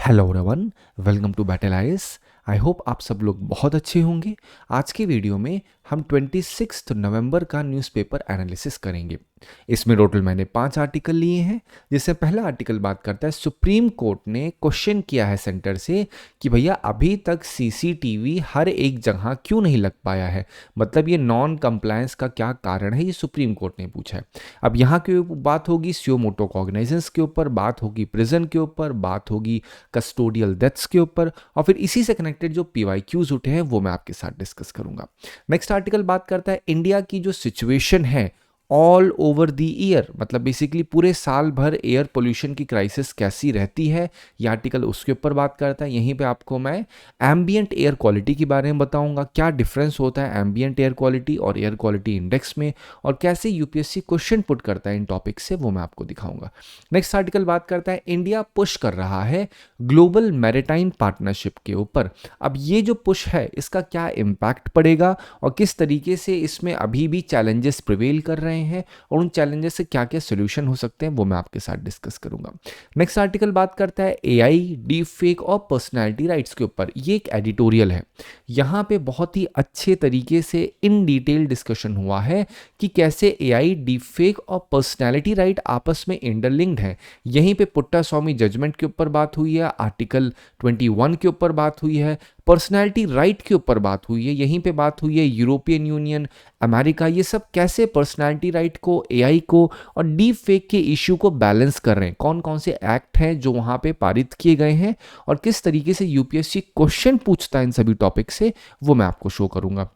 Hello everyone, welcome to battle IAS. I hope आप सब लोग बहुत अच्छे होंगे। आज की वीडियो में हम 26 नवंबर का न्यूज़पेपर एनालिसिस करेंगे। इसमें टोटल मैंने 5 आर्टिकल लिए हैं। जिससे पहला आर्टिकल बात करता है, सुप्रीम कोर्ट ने क्वेश्चन किया है सेंटर से कि भैया अभी तक सीसीटीवी हर एक जगह क्यों नहीं लग पाया है, मतलब ये नॉन कंप्लायंस का क्या कारण है, ये सुप्रीम कोर्ट ने पूछा है। अब यहाँ की बात होगी सुयो मोटो कॉग्निजेंस के ऊपर, बात होगी प्रिजन के ऊपर, बात होगी कस्टोडियल डेथ्स के ऊपर, और फिर इसी से कनेक्टेड जो पीवाईक्यूज उठे हैं वो मैं आपके साथ डिस्कस करूंगा। नेक्स्ट आर्टिकल बात करता है इंडिया की जो सिचुएशन है ऑल ओवर द ईयर, मतलब बेसिकली पूरे साल भर एयर पोल्यूशन की क्राइसिस कैसी रहती है, ये आर्टिकल उसके ऊपर बात करता है। यहीं पे आपको मैं एम्बियंट एयर क्वालिटी के बारे में बताऊंगा, क्या डिफरेंस होता है एम्बियंट एयर क्वालिटी और एयर क्वालिटी इंडेक्स में, और कैसे यूपीएससी क्वेश्चन पुट करता है इन टॉपिक से, वो मैं आपको दिखाऊंगा। नेक्स्ट आर्टिकल बात करता है इंडिया पुश कर रहा है ग्लोबल मैरिटाइम पार्टनरशिप के ऊपर। अब ये जो पुश है इसका क्या इम्पैक्ट पड़ेगा और किस तरीके से इसमें अभी भी चैलेंजेस प्रिवेल कर रहे हैं और उन चैलेंजेस से क्या क्या सोल्यूशन हो सकते हैं, वो मैं आपके साथ डिस्कस करूंगा। नेक्स्ट आर्टिकल बात करता है एआई, डीप फेक और पर्सनैलिटी राइट्स के ऊपर। ये एक एडिटोरियल है, यहाँ पे बहुत ही अच्छे तरीके से इन डिटेल डिस्कशन हुआ है कि कैसे एआई, डीप फेक और पर्सनैलिटी राइट आपस में इंटरलिंक्ड है। यहीं पे पुट्टा स्वामी जजमेंट के ऊपर बात हुई है, आर्टिकल 21 के ऊपर बात हुई है, पर्सनैलिटी राइट के ऊपर बात हुई है, यहीं पे बात हुई है यूरोपियन यूनियन, अमेरिका, ये सब कैसे पर्सनैलिटी राइट को, एआई को और डीप फेक के इश्यू को बैलेंस कर रहे हैं, कौन कौन से एक्ट हैं जो वहां पे पारित किए गए हैं और किस तरीके से यूपीएससी क्वेश्चन पूछता है इन सभी टॉपिक से, वो मैं आपको शो करूंगा।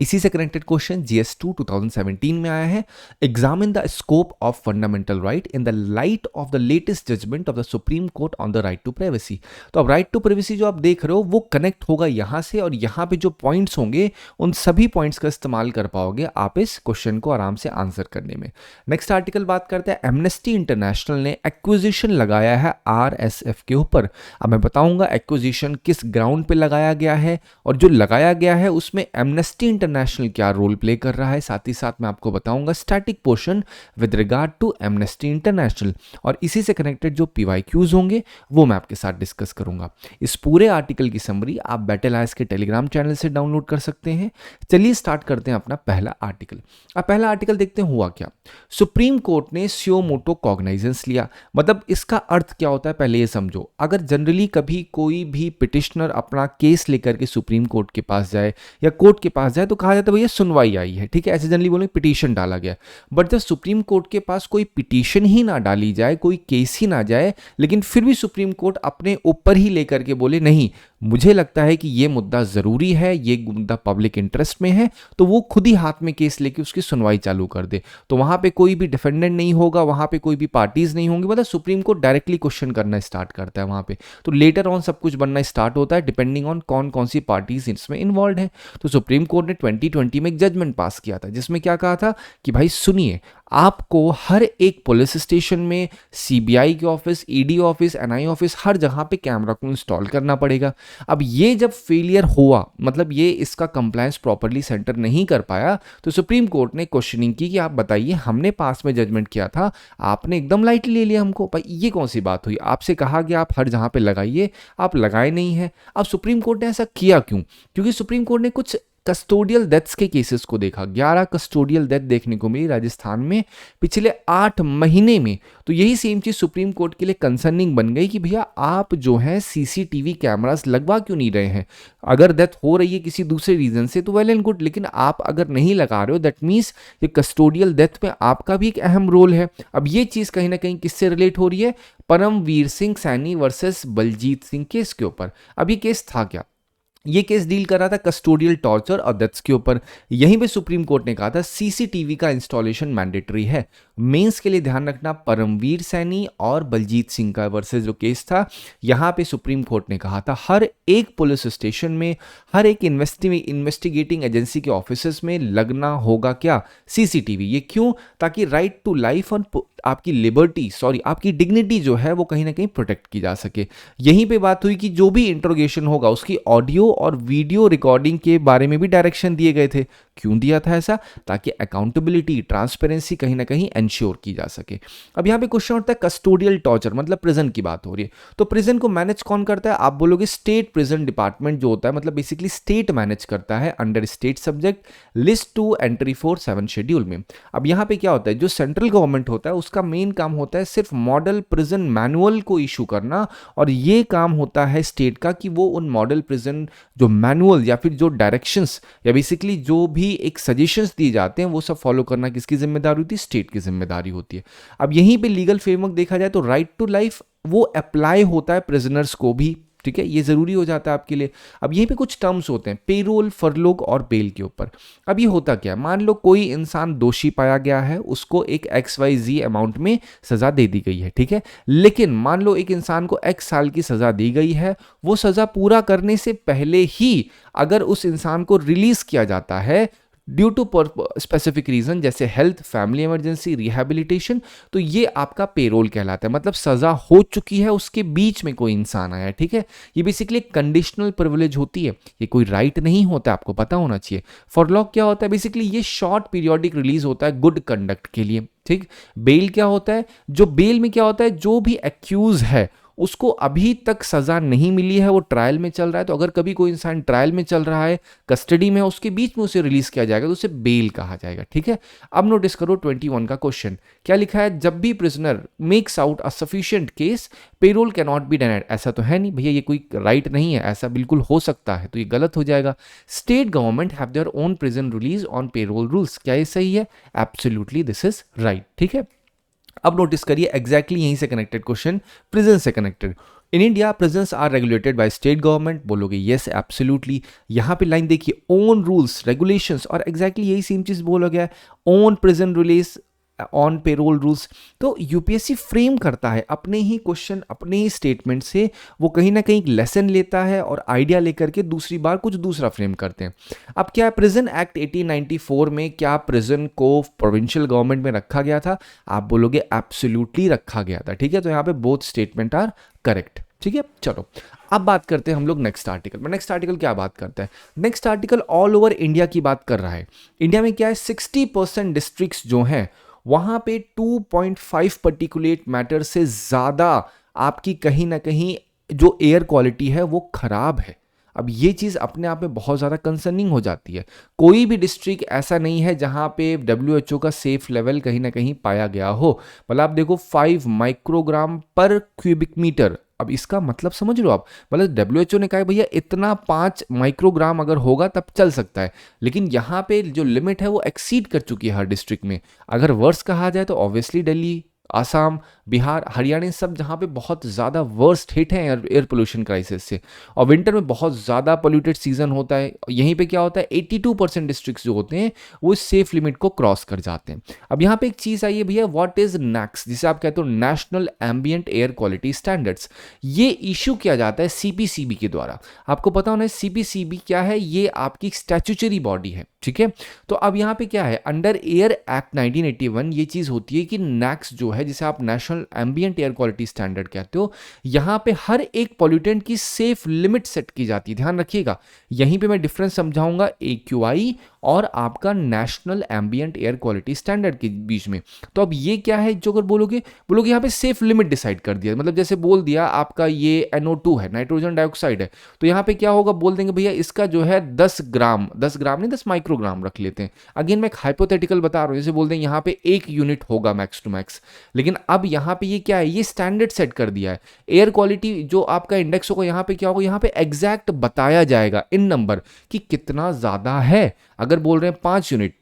इसी से कनेक्टेड क्वेश्चन जीएस2 2017 में आया है। Examine the scope of fundamental right in the light of the latest judgement of the Supreme Court on the right to privacy. तो अब राइट टू प्राइवेसी जो आप देख रहे हो वो कनेक्ट होगा यहां से, और यहां पे जो पॉइंट्स होंगे उन सभी पॉइंट्स का इस्तेमाल कर पाओगे आप इस क्वेश्चन को आराम से आंसर करने में। नेक्स्ट आर्टिकल बात करते हैं एमनेस्टी इंटरनेशनल ने एक्विजिशन लगाया है आरएसएफ के ऊपर। अब मैं बताऊंगा एक्विजिशन किस ग्राउंड पे लगाया गया है, और जो लगाया गया है उसमें एमनेस्टी इंटरनेशनल क्या रोल प्ले कर रहा है, साथ ही साथ मैं आपको बताऊंगा static portion with regard to Amnesty International, और इसी से कनेक्टेड जो पीवाईक्यूज होंगे वो मैं आपके साथ डिस्कस करूंगा। इस पूरे आर्टिकल की समरी आप बैटल आईएएस के टेलीग्राम चैनल से डाउनलोड कर सकते हैं। चलिए स्टार्ट करते हैं अपना पहला आर्टिकल। अब पहला आर्टिकल देखते हैं हुआ क्या। सुप्रीम कोर्ट ने सुयो मोटो कॉग्निजेंस लिया, मतलब इसका अर्थ क्या होता है पहले ये समझो। अगर जनरली कभी कोई भी पिटिशनर अपना केस लेकर के सुप्रीम कोर्ट के पास जाए या कोर्ट के पास जाए तो कहा जाता है भैया सुनवाई आई है, ठीक है, ऐसे जनरली बोलेंगे पिटीशन डाला गया। बट जब सुप्रीम कोर्ट के पास कोई पिटीशन ही ना डाली जाए, कोई केस ही ना जाए, लेकिन फिर भी सुप्रीम कोर्ट अपने ऊपर ही लेकर के बोले नहीं मुझे लगता है कि ये मुद्दा जरूरी है, ये मुद्दा पब्लिक इंटरेस्ट में है, तो वो खुद ही हाथ में केस लेके उसकी सुनवाई चालू कर दे, तो वहां पे कोई भी डिफेंडेंट नहीं होगा, वहां पे कोई भी पार्टीज नहीं होंगी, मतलब सुप्रीम कोर्ट डायरेक्टली क्वेश्चन करना स्टार्ट करता है वहां पे। तो लेटर ऑन सब कुछ बनना स्टार्ट होता है डिपेंडिंग ऑन कौन कौन सी पार्टीज इसमें इन्वॉल्व है। तो सुप्रीम कोर्ट ने 2020 में एक जजमेंट पास किया था जिसमें क्या कहा था कि भाई सुनिए, आपको हर एक पुलिस स्टेशन में, सीबीआई के office, ED office, NIA office, हर जगह पे कैमरा को इंस्टॉल करना पड़ेगा। अब ये जब फेलियर हुआ, मतलब ये इसका कंप्लायंस प्रॉपरली सेंटर नहीं कर पाया, तो सुप्रीम कोर्ट ने क्वेश्चनिंग की कि आप बताइए हमने पास में जजमेंट किया था, आपने एकदम लाइटली ले लिया हमको, भाई ये कौन सी बात हुई, आपसे कहा गया आप हर जहां पे लगाइए, आप लगाए नहीं है। अब सुप्रीम कोर्ट ने ऐसा किया क्यों? क्योंकि सुप्रीम कोर्ट ने कुछ कस्टोडियल डेथ्स के केसेस को देखा। 11 कस्टोडियल डेथ देखने को मिली राजस्थान में पिछले 8 महीने में। तो यही सेम चीज सुप्रीम कोर्ट के लिए कंसर्निंग बन गई कि भैया आप जो है सीसीटीवी कैमरास लगवा क्यों नहीं रहे हैं। अगर डेथ हो रही है किसी दूसरे रीजन से तो वेल एंड गुड, लेकिन आप अगर नहीं लगा रहे हो दैट मीन्स ये कस्टोडियल डेथ में आपका भी एक अहम रोल है। अब ये चीज कहीं ना कहीं किससे रिलेट हो रही है? परमवीर सिंह सैनी वर्सेस बलजीत सिंह केस के ऊपर। अब ये केस था क्या? ये केस डील कर रहा था कस्टोडियल टॉर्चर और डेथ्स के ऊपर। यहीं पे सुप्रीम कोर्ट ने कहा था सीसीटीवी का इंस्टॉलेशन मैंडेटरी है। मेंस के लिए ध्यान रखना, परमवीर सैनी और बलजीत सिंह का वर्सेस जो केस था, यहां पे सुप्रीम कोर्ट ने कहा था हर एक पुलिस स्टेशन में, हर एक इन्वेस्टिगेटिंग एजेंसी के ऑफिसेस में लगना होगा क्या? सीसीटीवी। ये क्यों? ताकि राइट टू लाइफ और आपकी लिबर्टी, आपकी डिग्निटी जो है वो कहीं ना कहीं प्रोटेक्ट की जा सके। यहीं पे बात हुई कि जो भी इंट्रोगेशन होगा उसकी ऑडियो और वीडियो रिकॉर्डिंग के बारे में भी डायरेक्शन दिए गए थे। क्यों दिया था ऐसा? ताकि अकाउंटेबिलिटी, ट्रांसपेरेंसी कहीं ना कहीं इंश्योर की जा सके। अब यहाँ पे क्वेश्चन उठता है कस्टोडियल टॉर्चर, मतलब प्रिजन की बात हो रही है, तो प्रिजन को मैनेज कौन करता है? आप बोलोगे स्टेट प्रिजन डिपार्टमेंट जो होता है, मतलब बेसिकली स्टेट मैनेज करता है under state subject list 2 entry 4 7 schedule में। अब यहाँ पे क्या होता है, जो सेंट्रल गवर्नमेंट होता है उसका मेन काम होता है सिर्फ मॉडल प्रिजन मैनुअल को इशू करना, और ये काम होता है स्टेट का कि वो उन मॉडल प्रिजन जो मैनुअल या फिर जो डायरेक्शंस या बेसिकली जो भी एक सजेशंस दिए जाते हैं वो सब फॉलो करना किसकी जिम्मेदारी होती है? स्टेट की जिम्मेदारी होती है। अब यहीं पे लीगल फ्रेमवर्क देखा जाए तो राइट टू लाइफ वो अप्लाई होता है प्रिजनर्स को भी, ठीक है, ये जरूरी हो जाता है आपके लिए। अब यहीं पे कुछ टर्म्स होते हैं पेरोल, फरलोग और बेल के ऊपर। अब ये होता क्या है, मान लो कोई इंसान दोषी पाया गया है, उसको एक XYZ अमाउंट में सजा दे दी गई है, ठीक है, लेकिन मान लो एक इंसान को X साल की सजा दी गई है, वो सजा पूरा करने से पहले ही अगर उस इंसान को रिलीज किया जाता है ड्यू टू स्पेसिफिक रीजन जैसे हेल्थ, फैमिली इमरजेंसी, रिहैबिलिटेशन, तो ये आपका पेरोल कहलाता है। मतलब सजा हो चुकी है, उसके बीच में कोई इंसान आया, ठीक है, ये बेसिकली एक कंडीशनल प्रिविलेज होती है, ये कोई राइट नहीं होता, आपको पता होना चाहिए। फॉरलॉग क्या होता है? बेसिकली ये शॉर्ट पीरियोडिक रिलीज होता है गुड कंडक्ट के लिए, ठीक। बेल क्या होता है? जो बेल में क्या होता है, जो भी एक्यूज है उसको अभी तक सजा नहीं मिली है, वो ट्रायल में चल रहा है, तो अगर कभी कोई इंसान ट्रायल में चल रहा है, कस्टडी में है, उसके बीच में उसे रिलीज किया जाएगा तो उसे बेल कहा जाएगा, ठीक है। अब नोटिस करो 21 का क्वेश्चन क्या लिखा है, जब भी prisoner makes out a sufficient case payroll can not be denied. ऐसा तो है नहीं भैया, ये कोई राइट नहीं है, ऐसा बिल्कुल हो सकता है, तो ये गलत हो जाएगा। State government have their own prison release on parole rules, क्या ये सही है? एब्सोल्युटली दिस इज राइट, ठीक है। अब नोटिस करिए एग्जैक्टली यहीं से कनेक्टेड क्वेश्चन, प्रिजन से connected. In India prisons are regulated by state government, बोलोगे यस एब्सोल्युटली। यहां पे लाइन देखिए, ओन रूल्स रेगुलेशंस, और एग्जैक्टली यही सेम चीज बोला गया है, on prison release on parole rules. तो यूपीएससी फ्रेम करता है अपने ही क्वेश्चन, अपने ही स्टेटमेंट से वो कहीं ना कहीं लेसन लेता है और आइडिया लेकर के दूसरी बार कुछ दूसरा फ्रेम करते हैं। अब क्या है, प्रिजन एक्ट 1894 में क्या प्रिजन को प्रोविंशियल गवर्नमेंट में रखा गया था? आप बोलोगे एब्सोल्युटली रखा गया था, ठीक है। तो यहाँ पे बोथ स्टेटमेंट आर करेक्ट, ठीक है। चलो अब बात करते हैं हम लोग नेक्स्ट आर्टिकल में। नेक्स्ट आर्टिकल क्या बात करता है? Next article all over India की बात कर रहा है। इंडिया में क्या है, 60% डिस्ट्रिक्ट्स जो हैं वहां पे 2.5 पर्टिकुलेट मैटर से ज्यादा आपकी कहीं ना कहीं जो एयर क्वालिटी है वो खराब है। अब ये चीज़ अपने आप में बहुत ज़्यादा कंसर्निंग हो जाती है। कोई भी डिस्ट्रिक्ट ऐसा नहीं है जहाँ पे WHO का सेफ लेवल कहीं ना कहीं पाया गया हो। मतलब आप देखो 5 माइक्रोग्राम पर क्यूबिक मीटर, अब इसका मतलब समझ लो आप, मतलब WHO ने कहा है भैया इतना 5 माइक्रोग्राम अगर होगा तब चल सकता है, लेकिन यहाँ पे जो लिमिट है वो एक्सीड कर चुकी है हर डिस्ट्रिक्ट में। अगर वर्स कहा जाए तो ऑब्वियसली दिल्ली, आसाम, बिहार, हरियाणा सब जहाँ पे बहुत ज़्यादा वर्स्ट हिट है एयर पोल्यूशन क्राइसिस से, और विंटर में बहुत ज़्यादा पोल्यूटेड सीजन होता है। यहीं पे क्या होता है, 82% डिस्ट्रिक्ट्स जो होते हैं वो इस सेफ लिमिट को क्रॉस कर जाते हैं। अब यहाँ पे एक चीज़ आई है भैया, व्हाट इज नैक्स, जिसे आप कहते हो national ambient air quality standards. ये इशू किया जाता है CPCB के द्वारा। आपको पता होना है CPCB क्या है, ये आपकी स्टैट्यूटरी बॉडी है, ठीक है। तो अब यहाँ पे क्या है, अंडर एयर एक्ट 1981 ये चीज़ होती है कि नैक्स जो है, जिसे आप national ambient air quality standard कहते हो, यहाँ पे हर एक पॉल्यूटेंट की सेफ लिमिट सेट की जाती है। ध्यान रखिएगा, यहीं पे मैं डिफरेंस समझाऊंगा AQI और आपका national ambient air quality standard के बीच में। तो अब ये क्या है, जो अगर बोलोगे यहाँ पे सेफ लिमिट डिसाइड कर दिया, मतलब जैसे बोल दिया आपका ये NO2 है, नाइट्रोजन डाइऑक्साइड है, तो यहाँ पे क्या होगा, बोल देंगे भैया इसका जो है 10 ग्राम नहीं 10 माइक्रोग्राम रख लेते हैं। अगेन मैं एक हाइपोथेटिकल बता रहा हूँ, जैसे बोल देंगे यहाँ पे 1 यूनिट होगा मैक्स टू मैक्स, लेकिन अब यहाँ पे ये क्या है, ये स्टैंडर्ड सेट कर दिया है। एयर क्वालिटी जो आपका इंडेक्स होगा यहाँ पे क्या होगा, यहाँ पे एग्जैक्ट बताया जाएगा इन नंबर कि कितना ज्यादा है। अगर बोल रहे हैं 5 यूनिट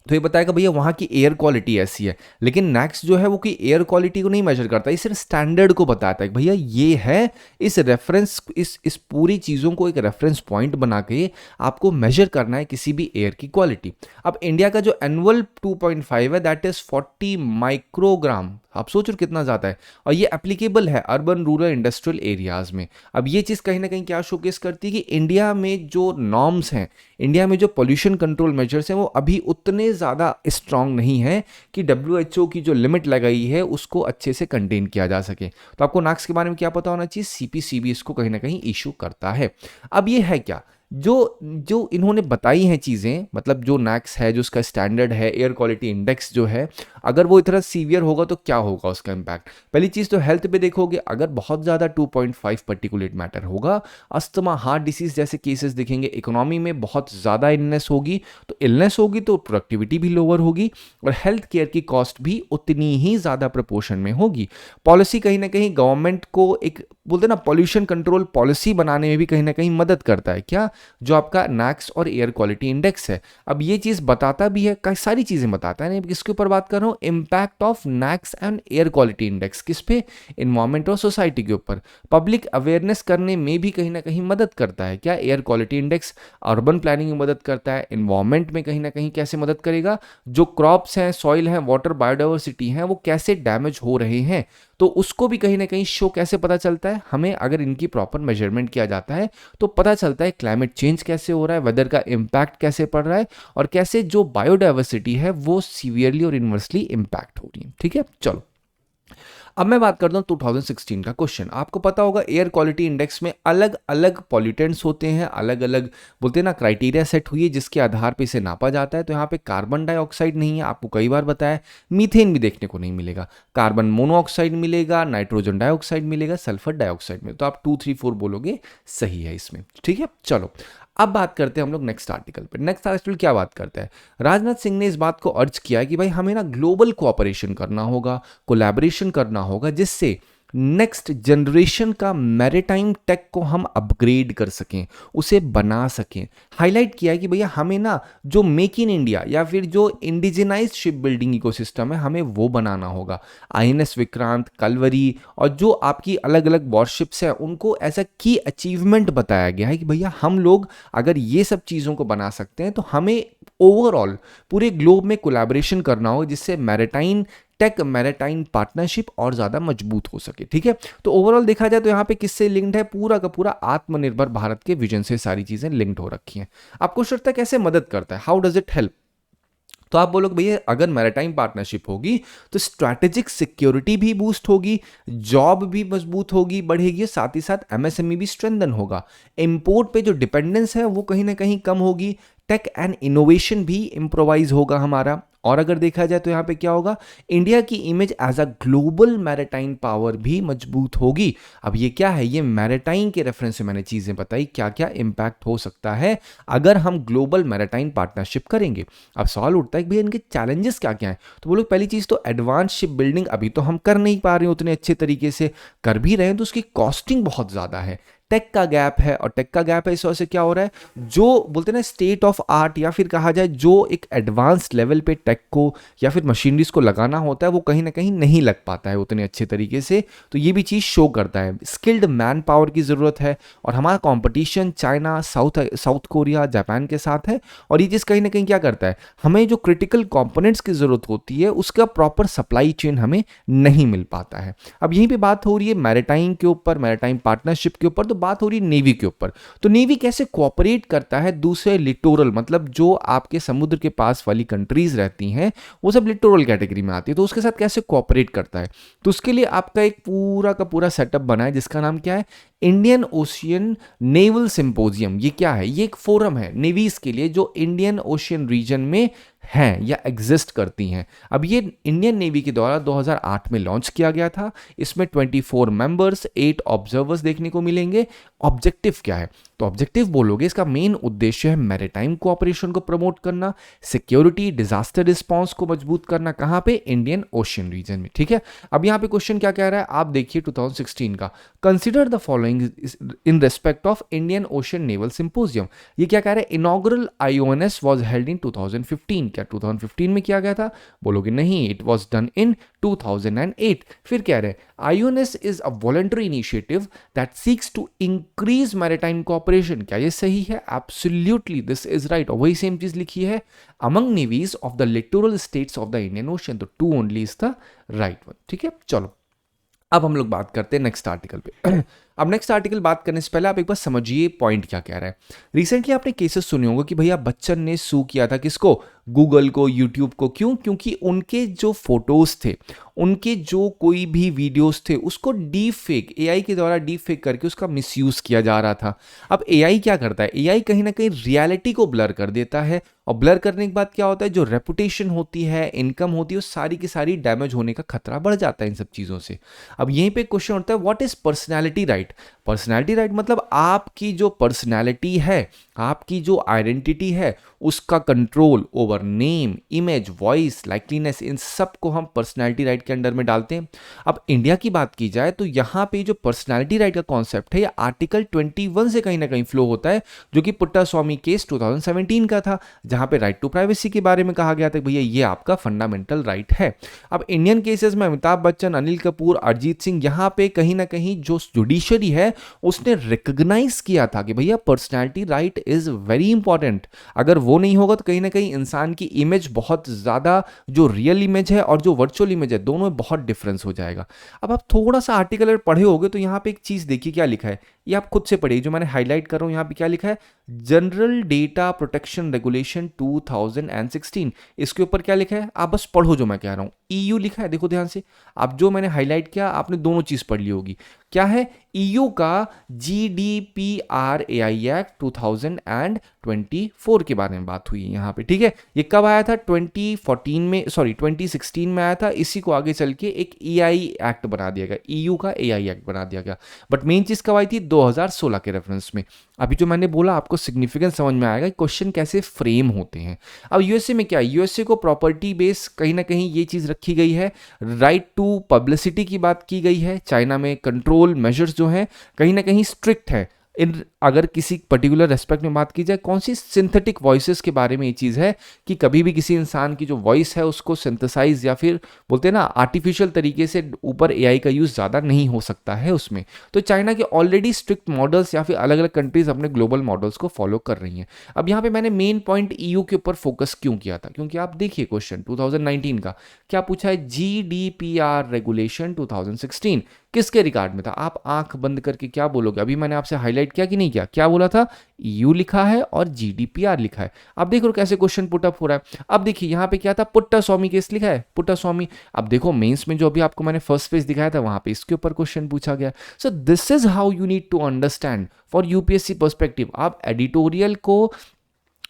तो ये बताएगा भैया वहाँ की एयर क्वालिटी ऐसी है, लेकिन नेक्स्ट जो है वो कि एयर क्वालिटी को नहीं मेजर करता, ये सिर्फ स्टैंडर्ड को बताता है कि भैया ये है। इस रेफरेंस इस पूरी चीज़ों को एक रेफरेंस पॉइंट बना के आपको मेजर करना है किसी भी एयर की क्वालिटी। अब इंडिया का जो एनुअल 2.5 है दैट इज 40 माइक्रोग्राम, आप सोच रहे कितना ज़्यादा है, और ये एप्लीकेबल है अर्बन, रूरल, इंडस्ट्रियल एरियाज़ में। अब ये चीज़ कहीं ना कहीं क्या शोकेस करती है कि इंडिया में जो नॉर्म्स हैं, इंडिया में जो पोल्यूशन कंट्रोल मेजर्स हैं वो अभी उतने ज़्यादा स्ट्रांग नहीं है कि WHO की जो लिमिट लगाई है उसको अच्छे से कंटेन किया जा सके। तो आपको नैक्स के बारे में क्या पता होना चाहिए, CPCB इसको कहीं ना कहीं इशू करता है। अब ये है क्या, जो जो इन्होंने बताई हैं चीज़ें, मतलब जो नैक्स है, जो उसका स्टैंडर्ड है, एयर क्वालिटी इंडेक्स जो है, अगर वो इतना सीवियर होगा तो क्या होगा उसका इम्पैक्ट। पहली चीज़ तो हेल्थ पे देखोगे, अगर बहुत ज़्यादा 2.5 पर्टिकुलेट मैटर होगा, अस्थमा, हार्ट डिसीज जैसे केसेस दिखेंगे, इकोनॉमी में बहुत ज़्यादा इलनेस होगी तो प्रोडक्टिविटी भी लोअर होगी और हेल्थ केयर की कॉस्ट भी उतनी ही ज़्यादा प्रपोर्शन में होगी। पॉलिसी कहीं ना कहीं गवर्नमेंट को एक बोलते हैं ना पॉल्यूशन कंट्रोल पॉलिसी बनाने में भी कहीं ना कहीं मदद करता है, क्या, जो आपका नैक्स और एयर क्वालिटी इंडेक्स है। अब ये चीज़ बताता भी है, कई सारी चीज़ें बताता है। नहीं, किसके ऊपर बात कर रहा हूँ, impact of next and air quality index, किस पे, इन्वायरमेंट और सोसाइटी के ऊपर। पब्लिक अवेयरनेस करने में भी कहीं ना कहीं मदद करता है, क्या, air quality index. Urban planning में मदद करता है, इन्वायरमेंट में कहीं ना कहीं कैसे मदद करेगा, जो क्रॉप्स हैं, सॉइल हैं, वाटर, बायोडाइवर्सिटी हैं, वो कैसे डैमेज हो रहे हैं, तो उसको भी कहीं ना कहीं शो कैसे पता चलता है हमें, अगर इनकी प्रॉपर मेजरमेंट किया जाता है तो पता चलता है क्लाइमेट चेंज कैसे हो रहा है, वेदर का इम्पैक्ट कैसे पड़ रहा है और कैसे जो बायोडाइवर्सिटी है वो सीवियरली और इन्वर्सली इम्पैक्ट हो रही है। ठीक है, चलो अब मैं बात करता हूँ 2016 का क्वेश्चन। आपको पता होगा एयर क्वालिटी इंडेक्स में अलग अलग पॉल्यूटेंट्स होते हैं, अलग अलग बोलते हैं ना क्राइटेरिया सेट हुई है जिसके आधार पे इसे नापा जाता है। तो यहाँ पे कार्बन डाइऑक्साइड नहीं है, आपको कई बार बताया, मीथेन भी देखने को नहीं मिलेगा, कार्बन मोनोऑक्साइड मिलेगा, नाइट्रोजन डाइऑक्साइड मिलेगा, सल्फर डाइऑक्साइड में। तो आप 2, 3, 4 बोलोगे, सही है इसमें। ठीक है, चलो अब बात करते हैं हम लोग नेक्स्ट आर्टिकल पे। नेक्स्ट आर्टिकल क्या बात करता है, राजनाथ सिंह ने इस बात को अर्ज किया कि भाई हमें ना ग्लोबल कोऑपरेशन करना होगा, कोलैबोरेशन करना होगा, जिससे नेक्स्ट जनरेशन का मैरीटाइम टेक को हम अपग्रेड कर सकें, उसे बना सकें। हाईलाइट किया है कि भैया हमें ना जो मेक इन इंडिया या फिर जो इंडिजिनाइज शिप बिल्डिंग इकोसिस्टम है हमें वो बनाना होगा। आईएनएस विक्रांत, कलवरी और जो आपकी अलग अलग वॉरशिप्स हैं उनको ऐसा की अचीवमेंट बताया गया है कि भैया हम लोग अगर ये सब चीज़ों को बना सकते हैं तो हमें ओवरऑल पूरे ग्लोब में कोलैबोरेशन करना हो, जिससे मैरीटाइम टेक, मैरीटाइम पार्टनरशिप और ज्यादा मजबूत हो सके। ठीक है, तो ओवरऑल देखा जाए तो यहाँ पे किससे लिंक्ड है, पूरा का पूरा आत्मनिर्भर भारत के विजन से सारी चीजें लिंक्ड हो रखी हैं। आपको लगता है कैसे मदद करता है, हाउ डज इट हेल्प, तो आप बोलोगे भैया अगर मैरीटाइम पार्टनरशिप होगी तो स्ट्रैटेजिक सिक्योरिटी भी बूस्ट होगी, जॉब भी मजबूत होगी, बढ़ेगी, साथ ही साथ एमएसएमई भी स्ट्रेंथन होगा, इंपोर्ट पे जो डिपेंडेंस है वो कहीं ना कहीं कम होगी, टेक एंड इनोवेशन भी इम्प्रोवाइज होगा हमारा। और अगर देखा जाए तो यहाँ पे क्या होगा, इंडिया की image as a global maritime power भी मजबूत होगी। अब ये क्या है, ये मैरीटाइम के रेफरेंस से मैंने चीजें बताई, क्या क्या इंपैक्ट हो सकता है अगर हम ग्लोबल मैरीटाइम पार्टनरशिप करेंगे। अब सवाल उठता है कि भैया इनके चैलेंजेस क्या क्या हैं, तो बोलो पहली चीज तो एडवांस शिप बिल्डिंग अभी तो हम कर नहीं पा रहे हैं उतने अच्छे तरीके से, कर भी रहे हैं तो उसकी कॉस्टिंग बहुत ज्यादा है, टेक का गैप है, और टेक का गैप है इस वजह से क्या हो रहा है, जो बोलते हैं ना स्टेट ऑफ आर्ट या फिर कहा जाए जो एक एडवांस लेवल पे टेक को या फिर मशीनरीज को लगाना होता है वो कहीं ना कहीं नहीं लग पाता है उतने अच्छे तरीके से। तो ये भी चीज़ शो करता है, स्किल्ड मैन पावर की ज़रूरत है और हमारा competition China, south Korea, Japan के साथ है। और ये चीज़ कहीं ना कहीं क्या करता है, हमें जो क्रिटिकल कॉम्पोनेंट्स की ज़रूरत होती है उसका प्रॉपर सप्लाई चेन हमें नहीं मिल पाता है। अब यहीं पे बात हो रही है मैरीटाइम के ऊपर, मैरीटाइम पार्टनरशिप के ऊपर, तो बात हो रही है नेवी के ऊपर। तो नेवी कैसे कोऑपरेट करता है दूसरे लिटोरल, मतलब जो आपके समुद्र के पास वाली कंट्रीज रहती हैं वो सब लिटोरल कैटेगरी में आती है, तो उसके साथ कैसे कोऑपरेट करता है। तो उसके लिए आपका एक पूरा का पूरा सेटअप बना है जिसका नाम क्या है, इंडियन ओशियन नेवल सिंपोजियम। ये क्या है, ये एक फोरम है नेवीज के लिए जो इंडियन ओशियन रीजन में हैं या एग्जिस्ट करती हैं। अब ये इंडियन नेवी के द्वारा 2008 में लॉन्च किया गया था। इसमें 24 मेंबर्स, 8 ऑब्जर्वर्स देखने को मिलेंगे। ऑब्जेक्टिव क्या है, तो ऑब्जेक्टिव बोलोगे इसका मेन उद्देश्य है मैरीटाइम कोऑपरेशन को प्रमोट करना, सिक्योरिटी, डिजास्टर रिस्पांस को मजबूत करना, कहां पे, इंडियन ओशियन रीजन में। ठीक है, अब यहां पे क्वेश्चन क्या कह रहा है, आप देखिए 2016 का, consider the following in respect of Indian ocean naval symposium. ये क्या कह रहा है, इनॉग्रल आईओएनएस वाज हेल्ड इन 2015। क्या 2015 में किया गया था, बोलोगे नहीं, इट वाज डन इन 2008। फिर कह रहे हैं IONS is a voluntary initiative that seeks to increase maritime cooperation. क्या ये सही है, एब्सोल्युटली दिस इज राइट। और वही सेम चीज लिखी है, among navies of the littoral states of the Indian Ocean, तो 2 only is the right one. ठीक है, चलो अब हम लोग बात करते हैं नेक्स्ट आर्टिकल पे। अब नेक्स्ट आर्टिकल बात करने से पहले आप एक बार समझिए पॉइंट क्या कह रहा है। रिसेंटली आपने केसेस सुने होंगे कि भैया बच्चन ने सू किया था किसको, गूगल को, यूट्यूब को। क्यों? क्योंकि उनके जो फोटोज थे, उनके जो कोई भी वीडियोस थे, उसको डीप फेक, एआई के द्वारा डीप फेक करके उसका मिसयूज किया जा रहा था। अब एआई क्या करता है, एआई कहीं ना कहीं रियलिटी को ब्लर कर देता है, और ब्लर करने के बाद क्या होता है, जो रेपुटेशन होती है, इनकम होती है, वो सारी की सारी डैमेज होने का खतरा बढ़ जाता है इन सब चीज़ों से। अब यहीं पे क्वेश्चन उठता है, what is personality right. Personality right मतलब आपकी जो पर्सनैलिटी है, आपकी जो आइडेंटिटी है, उसका control over name, image, voice, likeliness, इन सब को हम पर्सनैलिटी राइट के अंडर में डालते हैं। अब इंडिया की बात की जाए तो यहाँ पे जो पर्सनैलिटी राइट का कॉन्सेप्ट है, ये आर्टिकल 21 से कहीं ना कहीं फ्लो होता है, जो कि पुट्टास्वामी केस 2017 का था, जहां पे राइट टू प्राइवेसी के बारे में कहा गया था भैया ये आपका फंडामेंटल राइट है। अब इंडियन केसेस में अमिताभ बच्चन, अनिल कपूर, अरिजीत सिंह, यहां पे कहीं ना कहीं जो जुडिशरी है उसने रिकॉग्नाइज किया था कि भैया personality right is very important. अगर वो नहीं होगा तो कहीं ना कहीं इंसान की इमेज बहुत ज्यादा, जो रियल इमेज है और जो वर्चुअल इमेज है, दोनों में बहुत डिफरेंस हो जाएगा। अब आप थोड़ा सा आर्टिकल अगर पढ़े होगे तो यहाँ पे एक चीज देखिए क्या लिखा है, ये आप खुद से पढ़िए, जो मैंने हाईलाइट कर रहा हूं यहाँ पे क्या लिखा है, जनरल डेटा प्रोटेक्शन रेगुलेशन 2016। इसके ऊपर क्या लिखा है, आप बस पढ़ो जो मैं कह रहा हूं, ईयू लिखा है, देखो ध्यान से। आप जो मैंने हाईलाइट किया आपने दोनों चीज पढ़ ली होगी। क्या है, ईयू का GDPR AI एक्ट 2024 के बारे में बात हुई है यहाँ पे, ठीक है। ये कब आया था, 2016 में आया था। इसी को आगे चल के एक AI एक्ट बना दिया गया, ईयू का AI एक्ट बना दिया गया। बट मेन चीज कब आई थी, 2016 के रेफरेंस में। अभी जो मैंने बोला आपको सिग्निफिकेंस समझ में आएगा, क्वेश्चन कैसे फ्रेम होते हैं। अब यूएसए में क्या है, यूएसए को प्रॉपर्टी बेस कहीं ना कहीं ये चीज रखी गई है, राइट टू पब्लिसिटी की बात की गई है। चाइना में कंट्रोल मेजर्स जो हैं कहीं ना कहीं स्ट्रिक्ट है। इन अगर किसी पर्टिकुलर रेस्पेक्ट में बात की जाए, कौन सी सिंथेटिक वॉइसेस के बारे में ये चीज़ है कि कभी भी किसी इंसान की जो वॉइस है उसको सिंथेसाइज या फिर बोलते हैं ना आर्टिफिशियल तरीके से ऊपर एआई का यूज़ ज़्यादा नहीं हो सकता है उसमें। तो चाइना के ऑलरेडी स्ट्रिक्ट मॉडल्स या फिर अलग अलग कंट्रीज अपने ग्लोबल मॉडल्स को फॉलो कर रही हैं। अब यहाँ पे मैंने मेन पॉइंट ईयू के ऊपर फोकस क्यों किया था, क्योंकि आप देखिए क्वेश्चन 2019 का क्या पूछा है, GDPR रेगुलेशन 2016 किसके रिगार्ड में था। आप आंख बंद करके क्या बोलोगे, अभी मैंने आपसे हाईलाइट किया कि नहीं किया, क्या बोला था, ईयू लिखा है और GDPR लिखा है। अब देखो कैसे क्वेश्चन पुट अप हो रहा है। अब देखिए यहाँ पे क्या था, पुट्टास्वामी केस लिखा है, पुट्टास्वामी। अब देखो मेंस में जो अभी आपको मैंने फर्स्ट पेज दिखाया था वहां पे इसके ऊपर क्वेश्चन पूछा गया। So this is how you need to understand for UPSC perspective. आप एडिटोरियल को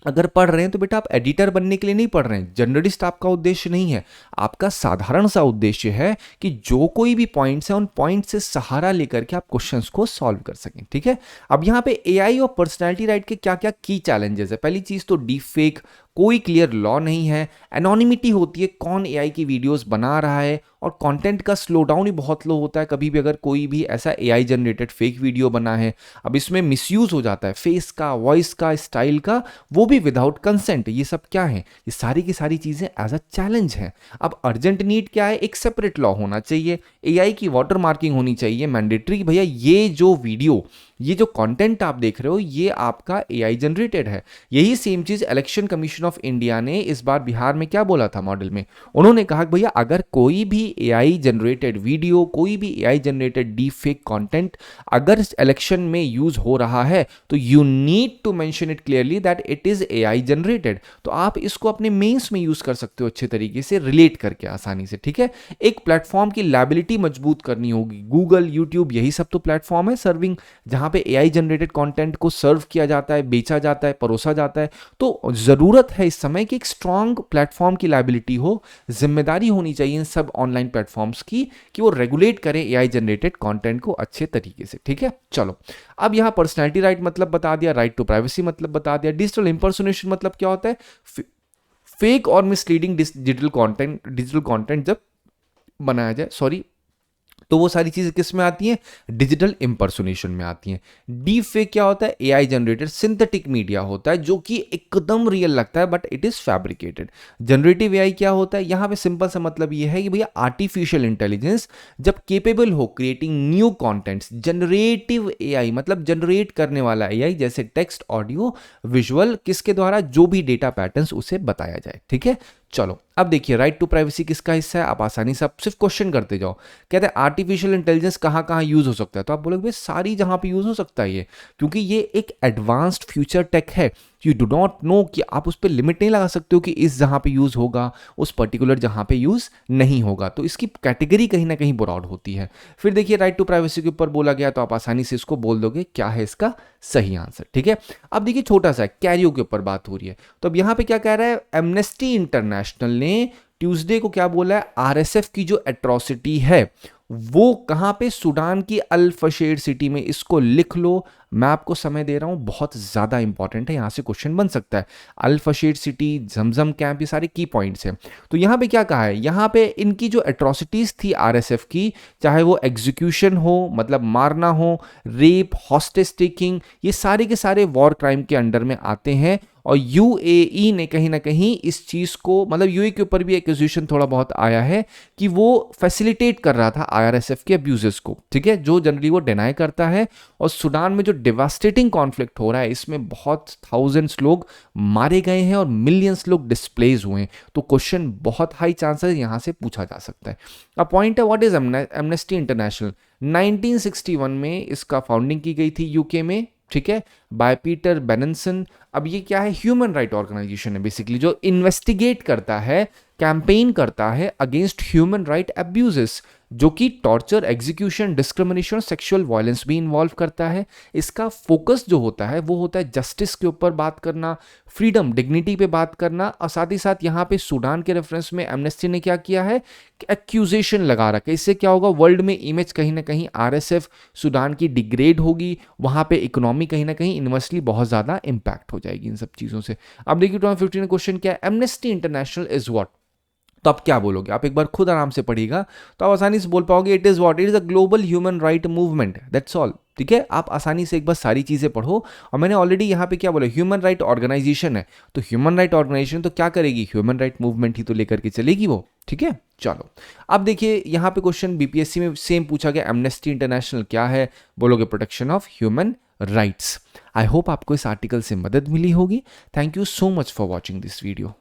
अगर पढ़ रहे हैं तो बेटा आप एडिटर बनने के लिए नहीं पढ़ रहे हैं, जर्नलिस्ट आपका उद्देश्य नहीं है। आपका साधारण सा उद्देश्य है कि जो कोई भी पॉइंट्स हैं उन पॉइंट से सहारा लेकर के आप क्वेश्चंस को सॉल्व कर सकें, ठीक है। अब यहाँ पे एआई और पर्सनैलिटी राइट के क्या क्या की चैलेंजेस है। पहली चीज तो डीप फेक, कोई क्लियर लॉ नहीं है, एनोनिमिटी होती है, कौन एआई की वीडियोस बना रहा है, और कंटेंट का स्लो डाउन ही बहुत लो होता है। कभी भी अगर कोई भी ऐसा एआई जनरेटेड फेक वीडियो बना है, अब इसमें मिसयूज हो जाता है फेस का, वॉइस का, स्टाइल का, वो भी विदाउट कंसेंट। ये सब क्या है, ये सारी की सारी चीजें एज अ चैलेंज है। अब अर्जेंट नीड क्या है, एक सेपरेट लॉ होना चाहिए, एआई की वाटर मार्किंग होनी चाहिए मैंडेटरी, भैया ये जो वीडियो, ये जो कंटेंट आप देख रहे हो ये आपका एआई जनरेटेड है। यही सेम चीज इलेक्शन कमीशन ऑफ इंडिया ने इस बार बिहार में क्या बोला था मॉडल में, उन्होंने कहा भैया अगर कोई भी एआई जनरेटेड वीडियो, कोई भी AI generated deep fake content अगर इलेक्शन में यूज हो रहा है तो you need to mention it clearly that it is AI generated. तो आप इसको अपने मेंस में यूज कर सकते हो अच्छे तरीके से, रिलेट करके आसानी से, ठीक है। एक प्लेटफॉर्म की लायबिलिटी मजबूत करनी होगी, गूगल, यूट्यूब, यही सब तो प्लेटफॉर्म है सर्विंग, जहां पे एआई जनरेटेड कंटेंट को सर्व किया जाता है, बेचा जाता है, परोसा जाता है। तो जरूरत है इस समय कि एक स्ट्रांग प्लेटफॉर्म की लायबिलिटी हो, जिम्मेदारी होनी चाहिए इन सब ऑनलाइन प्लेटफॉर्म्स की कि वो रेगुलेट करें एआई जनरेटेड कंटेंट को अच्छे तरीके से, ठीक है। चलो अब यहां पर्सनैलिटी राइट मतलब बता दिया, राइट टू प्राइवेसी मतलब बता दिया, डिजिटल इंपर्सोनेशन मतलब क्या होता है, फेक और मिसलीडिंग डिजिटल कंटेंट जब बनाया जाए, तो वो सारी चीजें किस में आती हैं, डिजिटल इंपर्सोनेशन में आती हैं। डीप फेक क्या होता है, एआई जनरेटेड सिंथेटिक मीडिया होता है जो कि एकदम रियल लगता है but it is fabricated. Generative AI क्या होता है, यहां पे सिंपल सा मतलब ये है कि भैया आर्टिफिशियल इंटेलिजेंस जब केपेबल हो creating new contents. Generative AI मतलब जनरेट करने वाला एआई, जैसे टेक्स्ट, ऑडियो, विजुअल, किसके द्वारा, जो भी डेटा पैटर्न्स उसे बताया जाए, ठीक है। चलो अब देखिए राइट टू प्राइवेसी किसका हिस्सा है, आप आसानी से आप सिर्फ क्वेश्चन करते जाओ। कहते हैं आर्टिफिशियल इंटेलिजेंस कहाँ कहाँ यूज हो सकता है, तो आप बोलोगे भाई सारी जहाँ पे यूज हो सकता है ये, क्योंकि ये एक एडवांस्ड फ्यूचर टेक है। यू डू नॉट नो कि आप उस पर लिमिट नहीं लगा सकते हो कि इस जहाँ पे यूज होगा उस पर्टिकुलर जहाँ पे यूज नहीं होगा, तो इसकी कैटेगरी कहीं ना कहीं ब्रॉड होती है। फिर देखिए राइट टू प्राइवेसी के ऊपर बोला गया, तो आप आसानी से इसको बोल दोगे क्या है इसका सही आंसर, ठीक है। अब देखिए छोटा सा कैरियो के ऊपर बात हो रही है, तो अब यहां पे क्या कह रहा है, एमनेस्टी इंटरनेशनल ने ट्यूसडे को क्या बोला है, आरएसएफ की जो एट्रोसिटी है वो कहां पे, सूडान की अल फशेर सिटी में। इसको लिख लो, मैं आपको समय दे रहा हूं, बहुत ज्यादा इंपॉर्टेंट है, यहां से क्वेश्चन बन सकता है। अल फशेर सिटी, जमजम कैंप, ये सारे की पॉइंट्स हैं। तो यहां पे क्या कहा है, यहां पे इनकी जो एट्रोसिटीज थी आरएसएफ की, चाहे वो एग्जीक्यूशन हो मतलब मारना हो, रेप, हॉस्टेज टेकिंग, ये सारे के सारे वॉर क्राइम के अंडर में आते हैं। और यूएई ने कहीं ना कहीं इस चीज को, मतलब यूएई के ऊपर भी एक्यूजेशन थोड़ा बहुत आया है कि वो फैसिलिटेट कर रहा था आईआरएसएफ के अब्यूजेस को, ठीक है, जो जनरली वो डिनाई करता है। और सूडान में जो डिवास्टेटिंग कॉन्फ्लिक्ट हो रहा है, इसमें बहुत थाउजेंड्स लोग मारे गए हैं और मिलियंस लोग डिस्प्लेस हुए हैं, तो क्वेश्चन बहुत हाई चांसेस यहां से पूछा जा सकता है। अब पॉइंट है, व्हाट इज एमनेस्टी इंटरनेशनल। 1961 में इसका फाउंडिंग की गई थी यूके में, ठीक है, बाय पीटर बेनेंसन। अब ये क्या है, ह्यूमन राइट ऑर्गेनाइजेशन है बेसिकली, जो इन्वेस्टिगेट करता है, कैंपेन करता है अगेंस्ट ह्यूमन राइट अब्यूजेस, जो कि टॉर्चर, एग्जीक्यूशन, डिस्क्रिमिनेशन और सेक्सुअल वायलेंस भी इन्वॉल्व करता है। इसका फोकस जो होता है वो होता है जस्टिस के ऊपर बात करना, फ्रीडम, डिग्निटी पे बात करना, और साथ ही साथ यहाँ पे सूडान के रेफरेंस में एमनेस्टी ने क्या किया है, एक्यूजेशन लगा रखा है। इससे क्या होगा, वर्ल्ड में इमेज कहीं ना कहीं आरएसएफ सूडान की डिग्रेड होगी, वहां पे इकोनॉमी कहीं ना कहीं इन्वर्सली बहुत ज्यादा इंपैक्ट हो जाएगी इन सब चीजों से। अब देखिए 2015 क्वेश्चन क्या है, एमनेस्टी इंटरनेशनल इज व्हाट। तो आप क्या बोलोगे, आप एक बार खुद आराम से पढ़िएगा तो आप आसानी से बोल पाओगे, it is what, it is a global human right movement, that's all, ठीक है। आप आसानी से एक बार सारी चीजें पढ़ो। और मैंने ऑलरेडी यहाँ पे क्या बोला, ह्यूमन राइट ऑर्गेनाइजेशन है, तो ह्यूमन राइट ऑर्गेनाइजेशन तो क्या करेगी, ह्यूमन राइट मूवमेंट ही तो लेकर के चलेगी वो, ठीक है। चलो अब देखिए यहाँ पे क्वेश्चन बीपीएससी में सेम पूछा गया, एमनेस्टी इंटरनेशनल क्या है, बोलोगे protection of human rights. I hope आपको इस आर्टिकल से मदद मिली होगी। Thank you so much for watching this video.